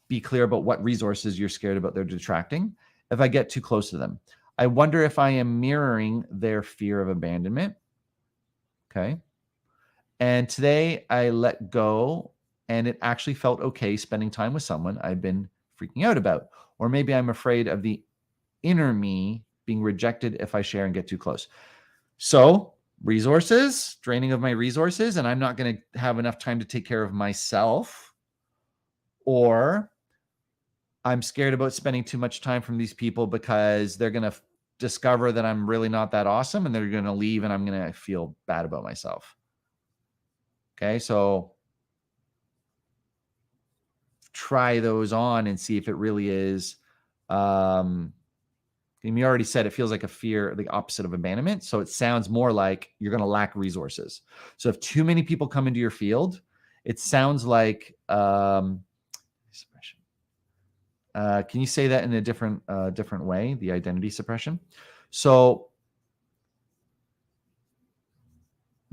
Be clear about what resources you're scared about they're detracting. If I get too close to them, I wonder if I am mirroring their fear of abandonment. Okay. And today I let go, and it actually felt okay spending time with someone I've been freaking out about. Or maybe I'm afraid of the inner me being rejected if I share and get too close. So resources, draining of my resources, and I'm not going to have enough time to take care of myself. Or I'm scared about spending too much time from these people because they're going to discover that I'm really not that awesome and they're going to leave and I'm going to feel bad about myself. Okay. So try those on and see if it really is. You already said it feels like a fear, the opposite of abandonment. So it sounds more like you're going to lack resources. So if too many people come into your field, it sounds like, suppression. Can you say that in a different way? The identity suppression. So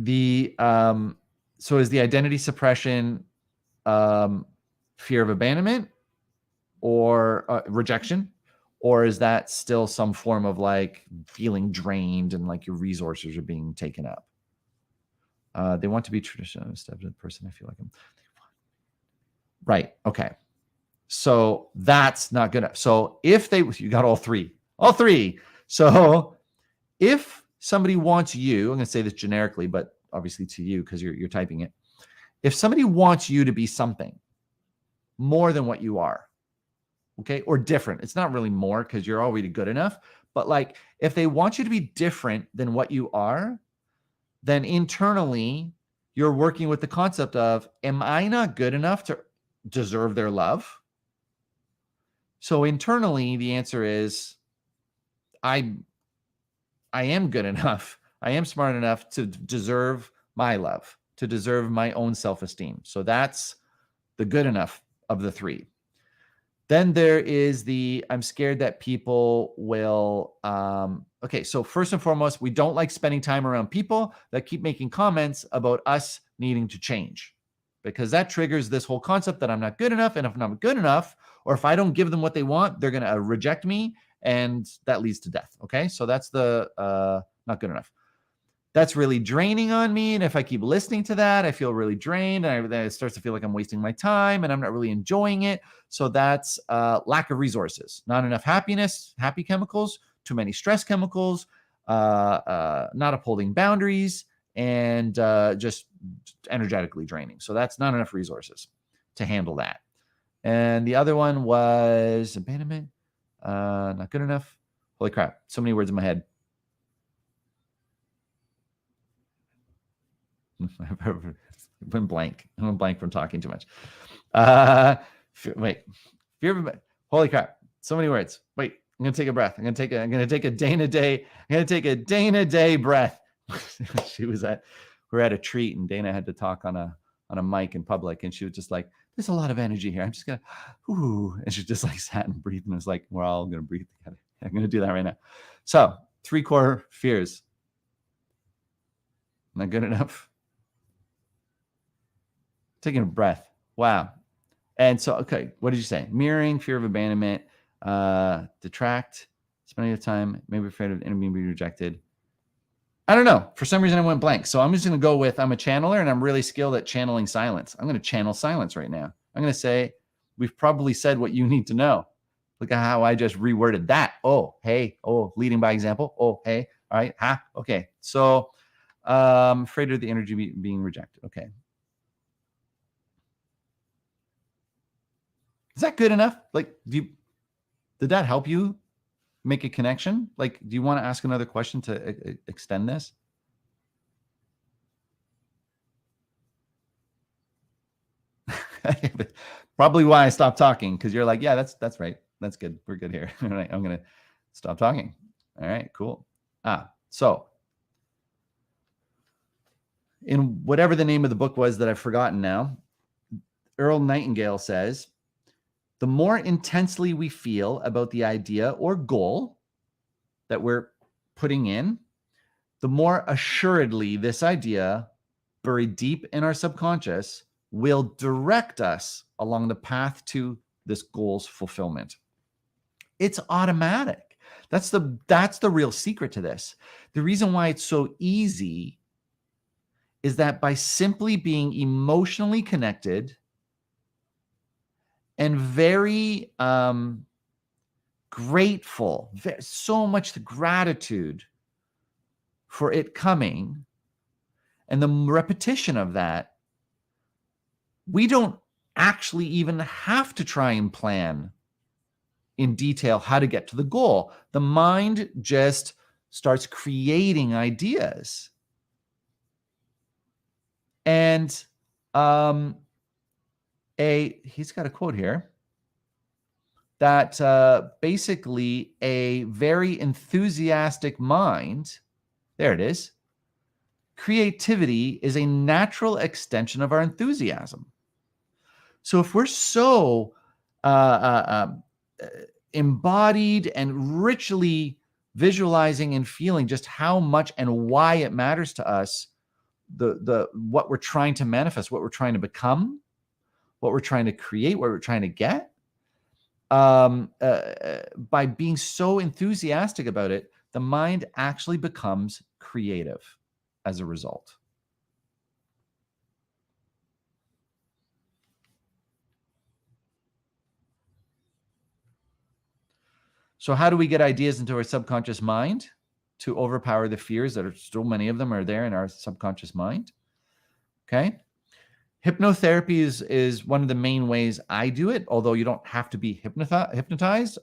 so is the identity suppression fear of abandonment or rejection, or is that still some form of like feeling drained and like your resources are being taken up? They want to be traditional instead of the person I feel like I'm. Right. Okay. So that's not good enough. So if you got all three. So if somebody wants you, I'm going to say this generically, but obviously to you because you're typing it. If somebody wants you to be something more than what you are, okay, or different, it's not really more because you're already good enough. But like if they want you to be different than what you are, then internally you're working with the concept of, am I not good enough to deserve their love? So internally, the answer is, I am good enough. I am smart enough to deserve my love, to deserve my own self-esteem. So that's the good enough of the three. Then there is I'm scared that people will, okay, so first and foremost, we don't like spending time around people that keep making comments about us needing to change, because that triggers this whole concept that I'm not good enough. And if I'm not good enough, or if I don't give them what they want, they're going to reject me, and that leads to death. Okay. So that's the not good enough. that's really draining on me. And if I keep listening to that, I feel really drained. And then it starts to feel like I'm wasting my time and I'm not really enjoying it. So that's lack of resources, not enough happiness, happy chemicals, too many stress chemicals, not upholding boundaries, and just energetically draining. So that's not enough resources to handle that. And the other one was abandonment, not good enough. Holy crap, so many words in my head. I went blank. I went blank from talking too much. Wait, fear of, holy crap, so many words. Wait, I'm gonna take a breath. I'm gonna take a Dana Day. I'm gonna take a Dana Day breath. We're at a treat, and Dana had to talk on a mic in public, and she was just like, "There's a lot of energy here. I'm just gonna, ooh," and she just like sat and breathed, and was like, "We're all gonna breathe together." I'm gonna do that right now. So 3 core fears. Not good enough. Taking a breath. Wow. And so, okay, what did you say? Mirroring, fear of abandonment, detract, spending your time, maybe afraid of being rejected. I don't know. For some reason, I went blank. So I'm just going to go with, I'm a channeler and I'm really skilled at channeling silence. I'm going to channel silence right now. I'm going to say, we've probably said what you need to know. Look at how I just reworded that. Oh, hey. Oh, leading by example. Oh, hey. All right. Okay. So afraid of the energy being rejected. Okay. Is that good enough? Like, did that help you make a connection? Like, do you want to ask another question to extend this? Probably why I stopped talking, because you're like, yeah, that's right. That's good. We're good here. All right, I'm going to stop talking. All right, cool. So in whatever the name of the book was that I've forgotten now, Earl Nightingale says, the more intensely we feel about the idea or goal that we're putting in, the more assuredly this idea, buried deep in our subconscious, will direct us along the path to this goal's fulfillment. It's automatic. That's the real secret to this. The reason why it's so easy is that by simply being emotionally connected and very grateful, so much gratitude for it coming, and the repetition of that, we don't actually even have to try and plan in detail how to get to the goal. The mind just starts creating ideas. And he's got a quote here that basically a very enthusiastic mind, there it is, creativity is a natural extension of our enthusiasm. So if we're so embodied and richly visualizing and feeling just how much and why it matters to us, the what we're trying to manifest, what we're trying to become, what we're trying to create, what we're trying to get, by being so enthusiastic about it, the mind actually becomes creative as a result. So how do we get ideas into our subconscious mind to overpower the fears that are so many of them are there in our subconscious mind? Okay. Hypnotherapy is one of the main ways I do it, although you don't have to be hypnotized.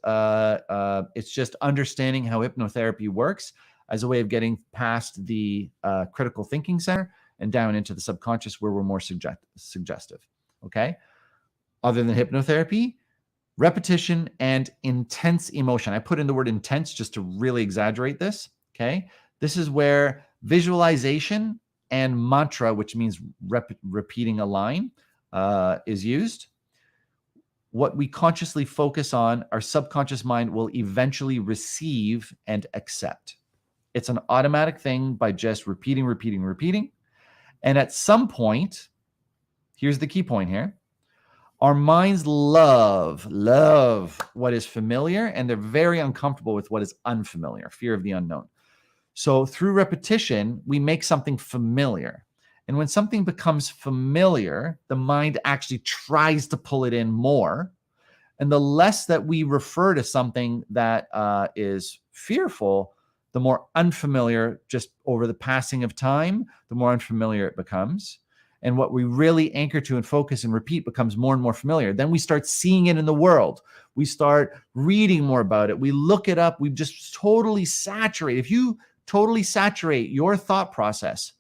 It's just understanding how hypnotherapy works as a way of getting past the critical thinking center and down into the subconscious where we're more suggestive. Okay. Other than hypnotherapy, repetition and intense emotion. I put in the word intense just to really exaggerate this. Okay. This is where visualization and mantra, which means repeating a line, is used. What we consciously focus on, our subconscious mind will eventually receive and accept. It's an automatic thing by just repeating. And at some point, here's the key point here. Our minds love what is familiar, and they're very uncomfortable with what is unfamiliar, fear of the unknown. So through repetition, we make something familiar. And when something becomes familiar, the mind actually tries to pull it in more. And the less that we refer to something that is fearful, the more unfamiliar, just over the passing of time, the more unfamiliar it becomes. And what we really anchor to and focus and repeat becomes more and more familiar. Then we start seeing it in the world. We start reading more about it. We look it up. We just totally saturate. If you totally saturate your thought process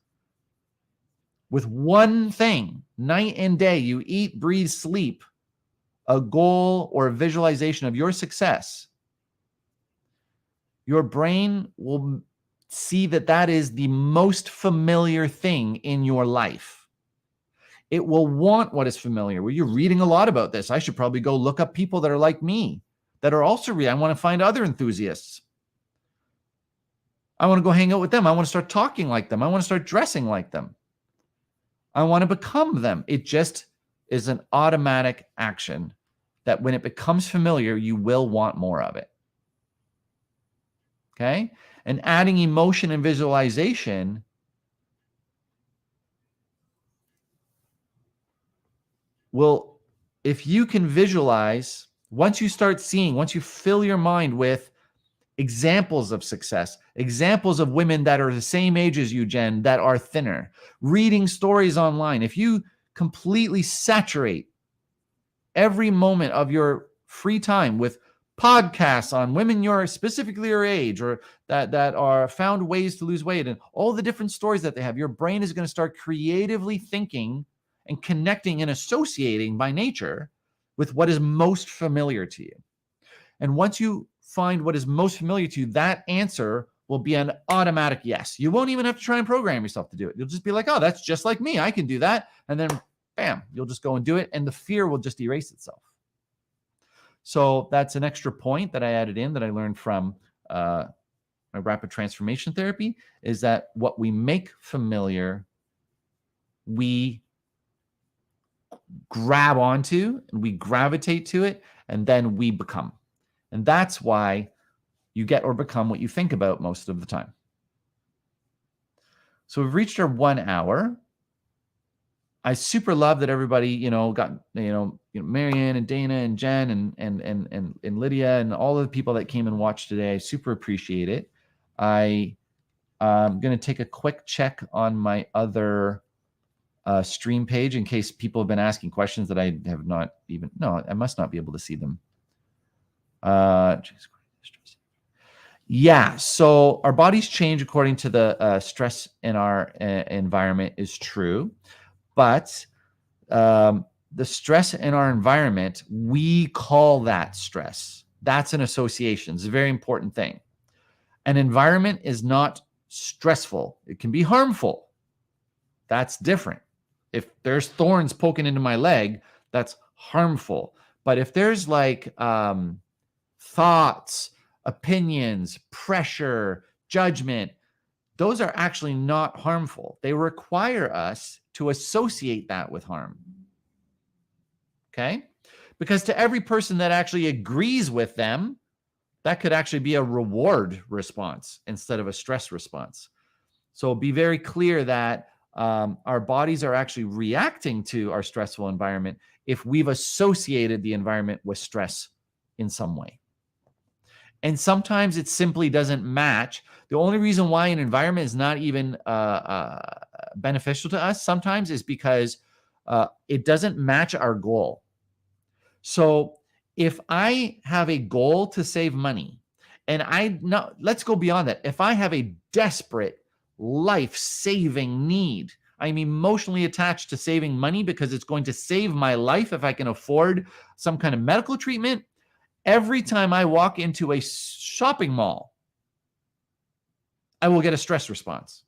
with one thing, night and day, you eat, breathe, sleep, a goal or a visualization of your success, your brain will see that that is the most familiar thing in your life. It will want what is familiar. Well, you're reading a lot about this. I should probably go look up people that are like me, that are also reading. I want to find other enthusiasts. I want to go hang out with them. I want to start talking like them. I want to start dressing like them. I want to become them. It just is an automatic action that when it becomes familiar, you will want more of it. Okay? And adding emotion and visualization will, if you can visualize, once you start seeing, once you fill your mind with examples of success, examples of women that are the same age as you, Jen, that are thinner, reading stories online, if you completely saturate every moment of your free time with podcasts on women specifically your age, or that are found ways to lose weight, and all the different stories that they have, your brain is going to start creatively thinking and connecting and associating by nature with what is most familiar to you. And once you find what is most familiar to you, that answer will be an automatic yes. You won't even have to try and program yourself to do it. You'll just be like, oh, that's just like me. I can do that. And then bam, you'll just go and do it. And the fear will just erase itself. So that's an extra point that I added in that I learned from my rapid transformation therapy, is that what we make familiar, we grab onto and we gravitate to it, and then we become. And that's why you get or become what you think about most of the time. So we've reached our 1 hour. I super love that everybody, got, Marianne and Dana and Jen and Lydia and all of the people that came and watched today. I super appreciate it. I'm going to take a quick check on my other stream page in case people have been asking questions that I have not even, no, I must not be able to see them. Yeah, so our bodies change according to the stress in our environment is true. But the stress in our environment, we call that stress. That's an association. It's a very important thing. An environment is not stressful. It can be harmful. That's different. If there's thorns poking into my leg, that's harmful. But if there's like thoughts, opinions, pressure, judgment, those are actually not harmful. They require us to associate that with harm. Okay? Because to every person that actually agrees with them, that could actually be a reward response instead of a stress response. So be very clear that our bodies are actually reacting to our stressful environment if we've associated the environment with stress in some way. And sometimes it simply doesn't match. The only reason why an environment is not even beneficial to us sometimes is because it doesn't match our goal. So if I have a goal to save money, and let's go beyond that. If I have a desperate life-saving need, I'm emotionally attached to saving money because it's going to save my life if I can afford some kind of medical treatment. Every time I walk into a shopping mall, I will get a stress response.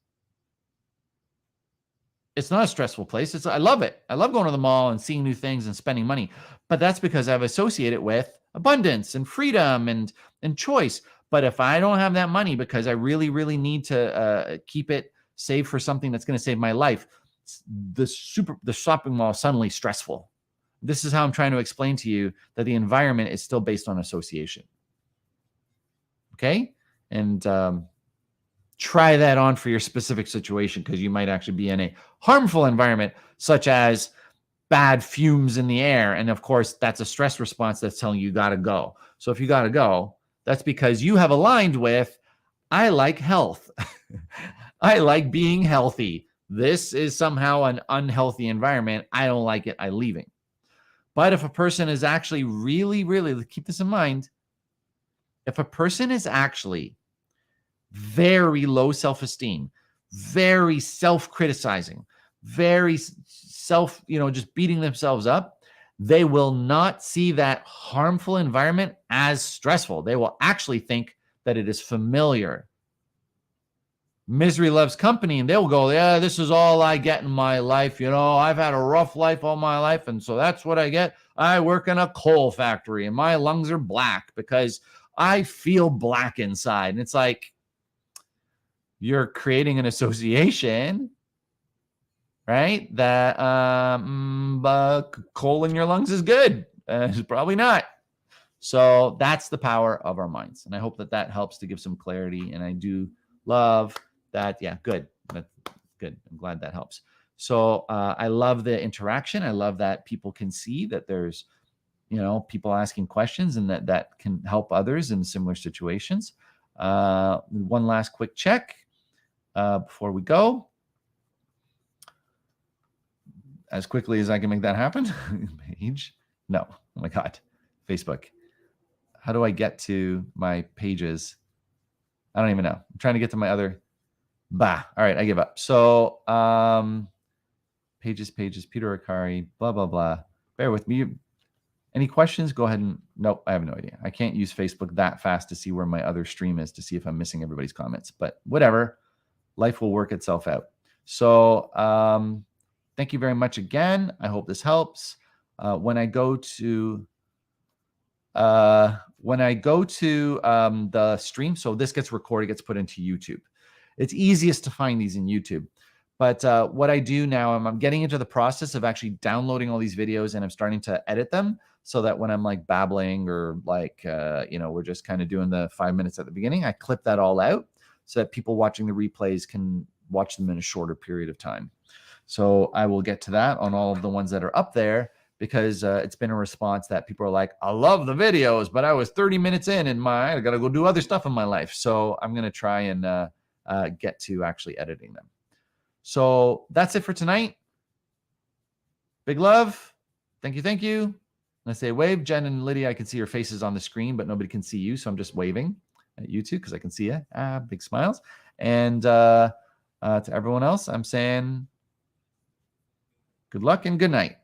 It's not a stressful place. I love it. I love going to the mall and seeing new things and spending money. But that's because I've associated it with abundance and freedom and choice. But if I don't have that money because I really, really need to keep it saved for something that's going to save my life, the shopping mall is suddenly stressful. This is how I'm trying to explain to you that the environment is still based on association. Okay? And try that on for your specific situation, because you might actually be in a harmful environment, such as bad fumes in the air. And of course, that's a stress response that's telling you got to go. So if you got to go, that's because you have aligned with, I like health. I like being healthy. This is somehow an unhealthy environment. I don't like it. I'm leaving. But if a person is actually really, really, keep this in mind, if a person is actually very low self-esteem, very self-criticizing, very self, just beating themselves up, they will not see that harmful environment as stressful. They will actually think that it is familiar. Misery loves company, and they'll go, yeah, this is all I get in my life. I've had a rough life all my life, and so that's what I get. I work in a coal factory, and my lungs are black because I feel black inside. And it's like, you're creating an association, right? That coal in your lungs is good. It's probably not. So that's the power of our minds. And I hope that helps to give some clarity. And I do love that. Yeah, good. That's good. I'm glad that helps. So I love the interaction. I love that people can see that there's, people asking questions, and that can help others in similar situations. One last quick check before we go, as quickly as I can make that happen. Page? No. Oh my God. Facebook. How do I get to my pages? I don't even know. I'm trying to get to my other. All right, I give up. So pages, Peter Akari, blah, blah, blah. Bear with me. Any questions? Go ahead and, nope, I have no idea. I can't use Facebook that fast to see where my other stream is to see if I'm missing everybody's comments, but whatever. Life will work itself out. So thank you very much again. I hope this helps. When I go to the stream, so this gets recorded, gets put into YouTube. It's easiest to find these in YouTube. But what I do now, I'm getting into the process of actually downloading all these videos, and I'm starting to edit them so that when I'm like babbling or like, we're just kind of doing the 5 minutes at the beginning, I clip that all out so that people watching the replays can watch them in a shorter period of time. So I will get to that on all of the ones that are up there, because it's been a response that people are like, I love the videos, but I was 30 minutes in and I got to go do other stuff in my life. So I'm going to try and get to actually editing them. So that's it for tonight. Big love. Thank you. Thank you. And I say wave. Jen and Lydia, I can see your faces on the screen, but nobody can see you. So I'm just waving at you two because I can see you. Big smiles. And to everyone else, I'm saying good luck and good night.